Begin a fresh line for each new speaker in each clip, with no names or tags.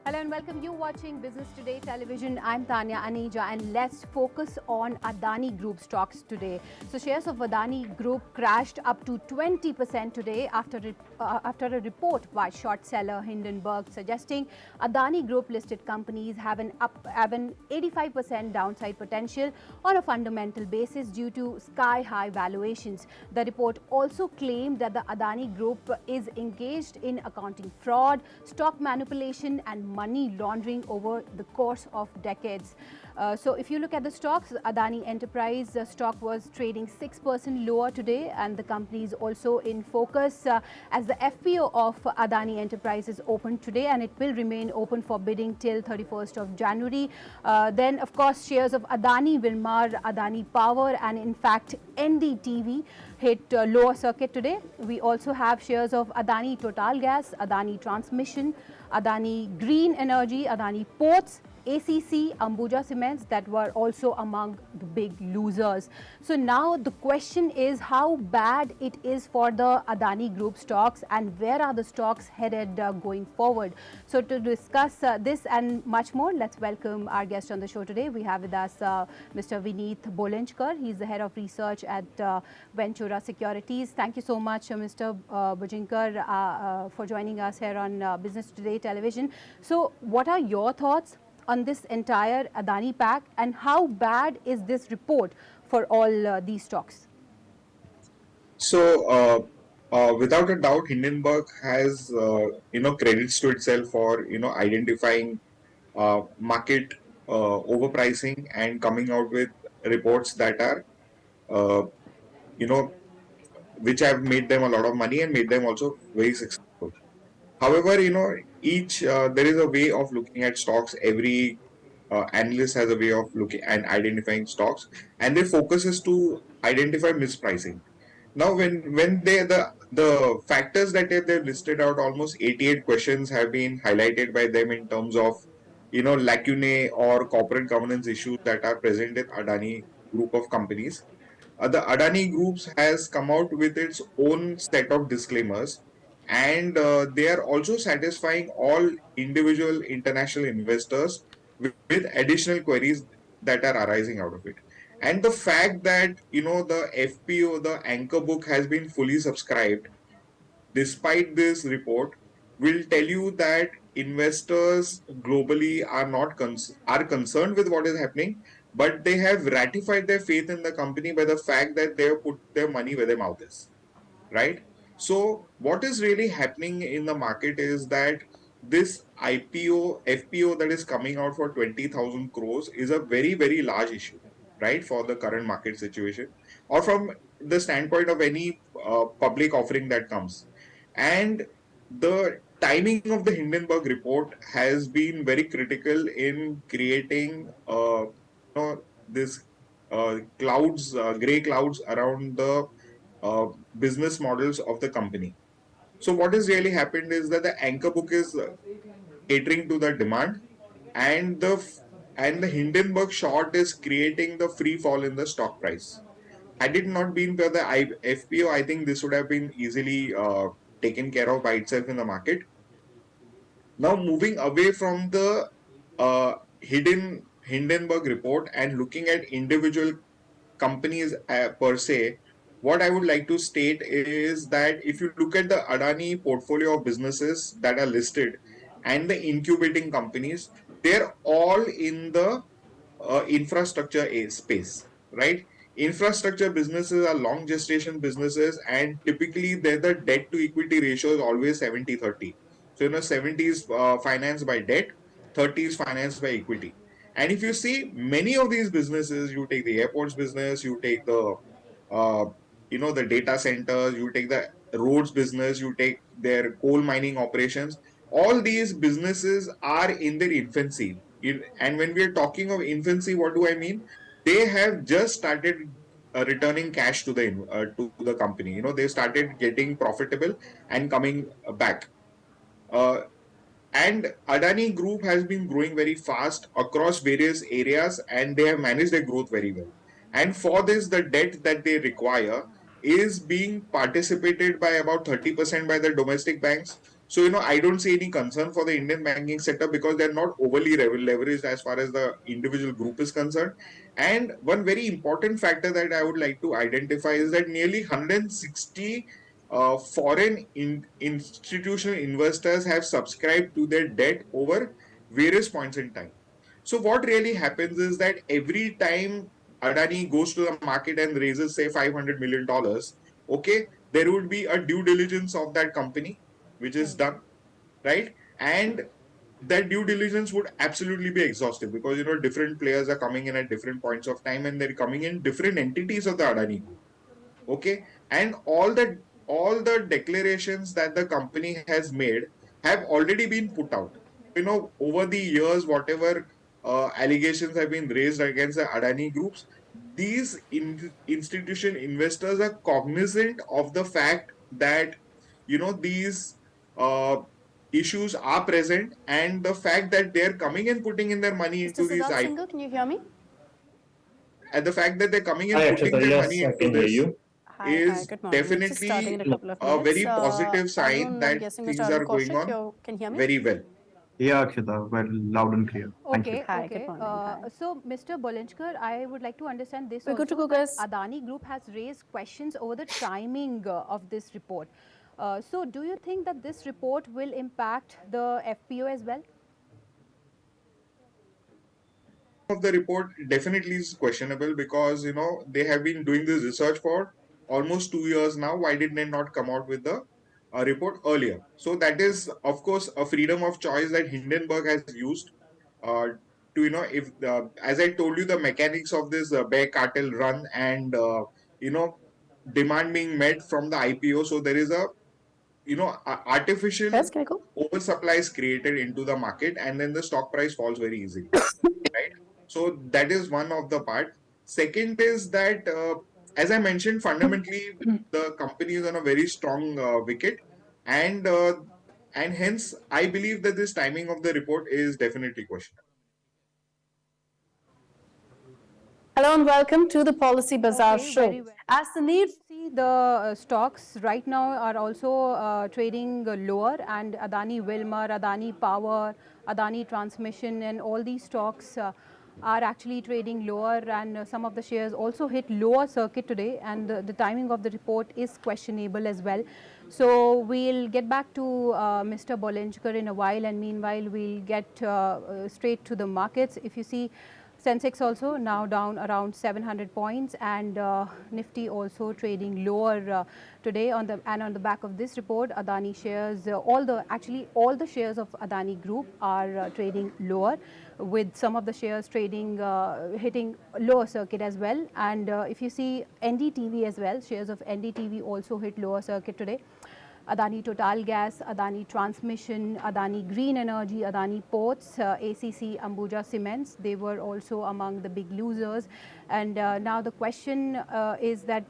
Hello and welcome. You watching Business Today Television. I'm Tanya Aneja and let's focus on Adani Group stocks today. So shares of Adani Group crashed up to 20% today after a report by short seller Hindenburg suggesting Adani Group listed companies have an 85% downside potential on a fundamental basis due to sky-high valuations. The report also claimed that the Adani Group is engaged in accounting fraud, stock manipulation and money laundering over the course of decades. So if you look at the stocks, Adani Enterprise stock was trading 6% lower today, and the company is also in focus as the FPO of Adani Enterprise is open today and it will remain open for bidding till 31st of January. Then of course shares of Adani Wilmar, Adani Power and in fact NDTV hit lower circuit today. We also have shares of Adani Total Gas, Adani Transmission, Adani Green Energy, Adani Ports, ACC, Ambuja Cements that were also among the big losers. So now the question is how bad it is for the Adani Group stocks and where are the stocks headed going forward. So to discuss this and much more, let's welcome our guest on the show today. We have with us Mr. Vineet Bolenchkar. He's the head of research at Ventura Securities. Thank you so much, Mr. Bolenchkar, for joining us here on Business Today Television. So what are your thoughts on this entire Adani pack and how bad is this report for all these stocks?
So, without a doubt, Hindenburg has credits to itself for identifying market overpricing and coming out with reports that are uh, you know which have made them a lot of money and made them also very successful. However, each there is a way of looking at stocks. Every analyst has a way of looking and identifying stocks, and their focus is to identify mispricing. Now, when the factors that they've listed out, almost 88 questions have been highlighted by them in terms of lacunae or corporate governance issues that are present in Adani Group of companies. The Adani Groups has come out with its own set of disclaimers, and they are also satisfying all individual international investors with additional queries that are arising out of it. And the fact that the FPO, the anchor book, has been fully subscribed despite this report will tell you that investors globally are not are concerned with what is happening, but they have ratified their faith in the company by the fact that they have put their money where their mouth is, right? So what is really happening in the market is that this IPO, FPO that is coming out for 20,000 crores is a very, very large issue, right? For the current market situation or from the standpoint of any public offering that comes. And the timing of the Hindenburg report has been very critical in creating this clouds, gray clouds around the business models of the company. So what has really happened is that the anchor book is catering to the demand, and the Hindenburg short is creating the free fall in the stock price. Had it not been for the FPO, I think this would have been easily taken care of by itself in the market. Now, moving away from the hidden Hindenburg report and looking at individual companies per se, what I would like to state is that if you look at the Adani portfolio of businesses that are listed and the incubating companies, they're all in the infrastructure space, right? Infrastructure businesses are long gestation businesses, and typically the debt to equity ratio is always 70-30. So 70 is financed by debt, 30 is financed by equity. And if you see many of these businesses, you take the airports business, you take the the data centers, you take the roads business, you take their coal mining operations, all these businesses are in their infancy. And when we are talking of infancy, what do I mean? They have just started returning cash to the company. They started getting profitable and coming back. Uh, and Adani Group has been growing very fast across various areas, and they have managed their growth very well. And for this, the debt that they require is being participated by about 30% by the domestic banks, So, I don't see any concern for the Indian banking sector because they're not overly leveraged as far as the individual group is concerned. And one very important factor that I would like to identify is that nearly 160 foreign institutional investors have subscribed to their debt over various points in time. So what really happens is that every time Adani goes to the market and raises say $500 million, okay, there would be a due diligence of that company which is done, right? And that due diligence would absolutely be exhaustive because different players are coming in at different points of time and they're coming in different entities of the Adani Group. Okay, and all the declarations that the company has made have already been put out. Over the years, whatever allegations have been raised against the Adani groups, these institution investors are cognizant of the fact that these uh, issues are present, and the fact that they're coming and putting in their money
Mr.
into these
Siddharth Singhal, can you hear me?
and the fact that they're coming and
Hi,
putting
Akshata.
their
Yes,
money
I
into
can hear
this
you.
Hi,
is
good morning. Just starting in
definitely
a couple of
a
minutes.
very positive sign
Arun, I'm
that
guessing Mr.
things
Arun
are going
Kaushik,
on
you can hear me?
very well.
Yeah, Akshata, well, loud and clear. Thank you.
Okay,
Hi,
okay.
good morning. Hi.
So, Mr. Bolinchkar, I would like to understand this
We're good to
also
go,
that
guys.
Adani Group has raised questions over the timing of this report. So, do you think that this report will impact the FPO as well?
Of the report definitely is questionable because they have been doing this research for almost 2 years now. Why did they not come out with the report earlier? So that is, of course, a freedom of choice that Hindenburg has used uh, to if as I told you, the mechanics of this bear cartel run and you know demand being met from the IPO. So there is a artificial
Yes, can I go?
oversupply is created into the market, and then the stock price falls very easily, right? So that is one of the part. Second is that, as I mentioned, fundamentally the company is on a very strong wicket, and hence I believe that this timing of the report is definitely questionable.
Hello and welcome to the Policy Bazaar
Okay, very
show.
well.
As the need
See, the stocks right now are also trading lower, and Adani Wilmar, Adani Power, Adani Transmission, and all these stocks are actually trading lower, and some of the shares also hit lower circuit today, and the timing of the report is questionable as well. So we'll get back to Mr. Bolenchkar in a while, and meanwhile we'll get straight to the markets. If you see, Sensex also now down around 700 points, and Nifty also trading lower today. On the back of this report, Adani shares, all the shares of Adani Group are trading lower, with some of the shares trading hitting lower circuit as well. And if you see NDTV as well, shares of NDTV also hit lower circuit today. Adani Total Gas, Adani Transmission, Adani Green Energy, Adani Ports, ACC, Ambuja Cements, they were also among the big losers. And now the question is that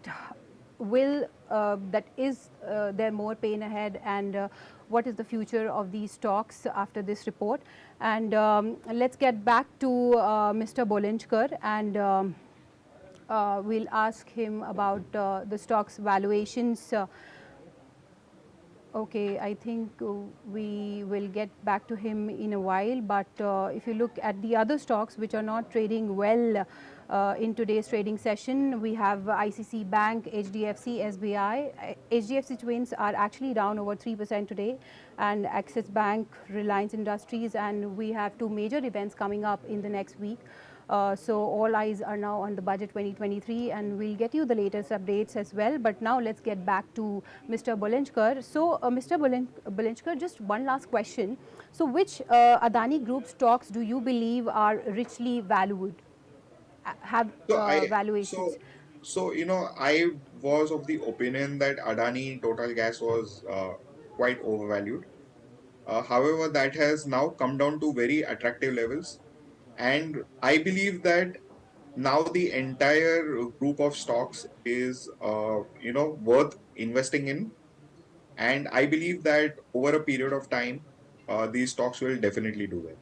is there more pain ahead, and what is the future of these stocks after this report? And let's get back to Mr. Bolenchkar, and we'll ask him about the stocks valuations. Okay, I think we will get back to him in a while, but if you look at the other stocks which are not trading well in today's trading session, we have ICC Bank, HDFC, SBI. HDFC Twins are actually down over 3% today, and Axis Bank, Reliance Industries, and we have two major events coming up in the next week. So all eyes are now on the budget 2023, and we'll get you the latest updates as well. But now let's get back to Mr. Bolenchkar. So Mr. Bolenchkar, just one last question. So which Adani Group stocks do you believe are richly valued, have
So I
valuations?
I was of the opinion that Adani Total Gas was quite overvalued. However, that has now come down to very attractive levels, and I believe that now the entire group of stocks is worth investing in, and I believe that over a period of time these stocks will definitely do well.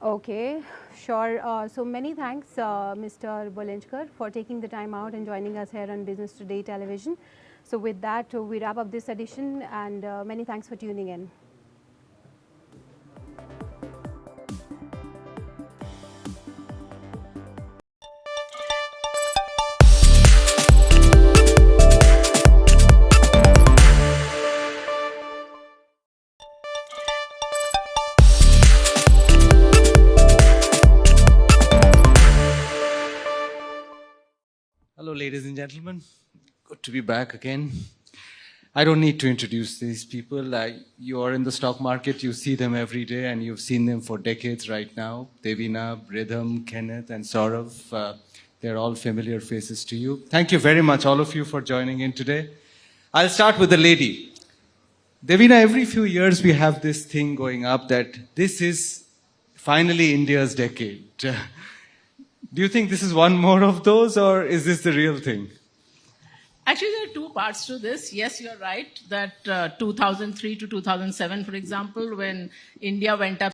Okay, sure. So many thanks, Mr. Bolenchkar, for taking the time out and joining us here on Business Today Television. So with that, we wrap up this edition, and many thanks for tuning in.
Hello, ladies and gentlemen. Good to be back again. I don't need to introduce these people. You are in the stock market, you see them every day, and you've seen them for decades right now. Devina, Rhythm, Kenneth, and Saurav, they're all familiar faces to you. Thank you very much, all of you, for joining in today. I'll start with the lady. Devina, every few years we have this thing going up that this is finally India's decade. Do you think this is one more of those, or is this the real thing?
Actually, there are two parts to this. Yes, you're right that 2003 to 2007, for example, when India went up